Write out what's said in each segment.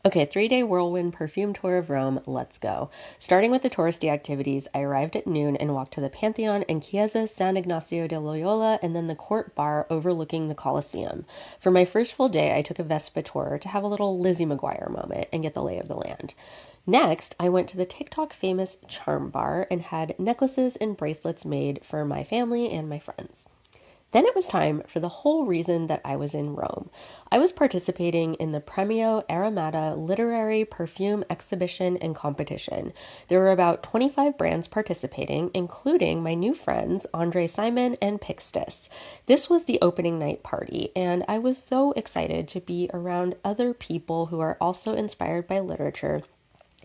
Okay, 3-day whirlwind perfume tour of Rome, let's go. Starting with the touristy activities, I arrived at noon and walked to the Pantheon and Chiesa San Ignacio de Loyola and then the court bar overlooking the Colosseum. For my first full day, I took a Vespa tour to have a little Lizzie McGuire moment and get the lay of the land. Next, I went to the TikTok famous Charm Bar and had necklaces and bracelets made for my family and my friends. Then it was time for the whole reason that I was in Rome. I was participating in the Premio Aramata Literary Perfume Exhibition and Competition. There were about 25 brands participating, including my new friends Andre Simon and Pixtis. This was the opening night party, and I was so excited to be around other people who are also inspired by literature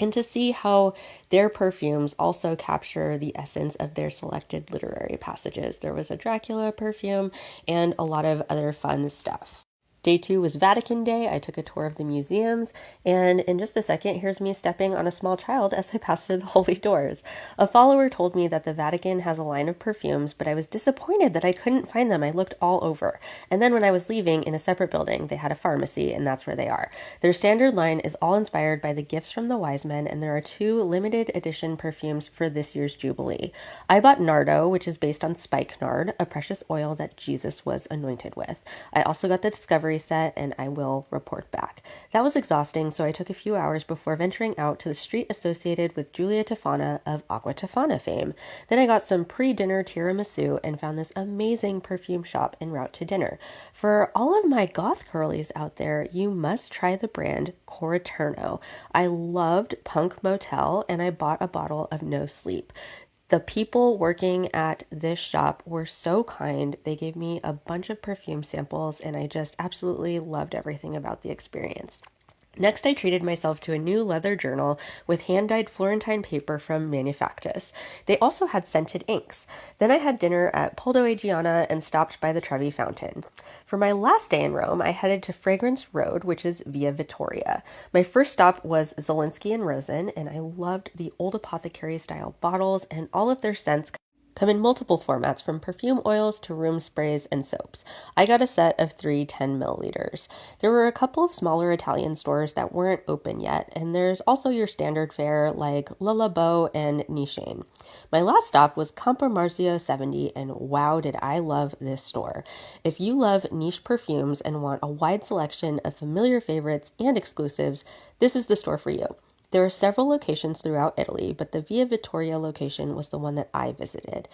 and to see how their perfumes also capture the essence of their selected literary passages. There was a Dracula perfume and a lot of other fun stuff. Day 2 was Vatican Day. I took a tour of the museums, and in just a second, here's me stepping on a small child as I pass through the holy doors. A follower told me that the Vatican has a line of perfumes, but I was disappointed that I couldn't find them. I looked all over. And then when I was leaving in a separate building, they had a pharmacy, and that's where they are. Their standard line is all inspired by the gifts from the wise men, and there are 2 limited edition perfumes for this year's Jubilee. I bought Nardo, which is based on spikenard, a precious oil that Jesus was anointed with. I also got the Discovery set, and I will report back. That was exhausting, so I took a few hours before venturing out to the street associated with Giulia Tofana of Aqua Tofana fame. Then I got some pre-dinner tiramisu and found this amazing perfume shop en route to dinner. For all of my goth girlies out there, you must try the brand Coraterno. I loved Punk Motel, and I bought a bottle of No Sleep. The people working at this shop were so kind. They gave me a bunch of perfume samples, and I just absolutely loved everything about the experience. Next, I treated myself to a new leather journal with hand-dyed Florentine paper from Manufactus. They also had scented inks. Then I had dinner at Poldo e Giana and stopped by the Trevi Fountain. For my last day in Rome, I headed to Fragrance Road, which is Via Vittoria. My first stop was Zielinski and Rosen, and I loved the old apothecary-style bottles, and all of their scents come in multiple formats from perfume oils to room sprays and soaps. I got a set of 3 10 milliliters. There were a couple of smaller Italian stores that weren't open yet, and there's also your standard fare like Le Labo and Nishane. My last stop was Campo Marzio 70, and wow, did I love this store. If you love niche perfumes and want a wide selection of familiar favorites and exclusives, this is the store for you. There are several locations throughout Italy, but the Via Vittoria location was the one that I visited.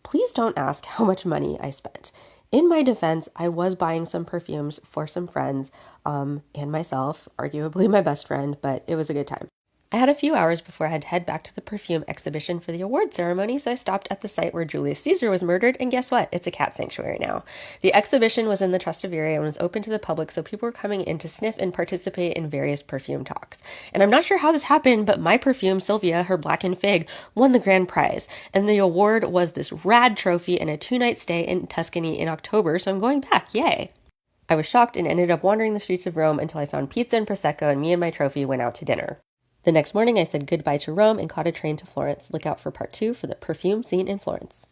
Please don't ask how much money I spent. In my defense, I was buying some perfumes for some friends, and myself, arguably my best friend, but it was a good time. I had a few hours before I had to head back to the perfume exhibition for the award ceremony, so I stopped at the site where Julius Caesar was murdered, and guess what? It's a cat sanctuary now. The exhibition was in the Trastevere and was open to the public, so people were coming in to sniff and participate in various perfume talks. And I'm not sure how this happened, but my perfume, Sylvia, her Blackened Fig, won the grand prize, and the award was this rad trophy and a 2-night stay in Tuscany in October, so I'm going back, yay! I was shocked and ended up wandering the streets of Rome until I found pizza and Prosecco, and me and my trophy went out to dinner. The next morning, I said goodbye to Rome and caught a train to Florence. Look out for part 2 for the perfume scene in Florence.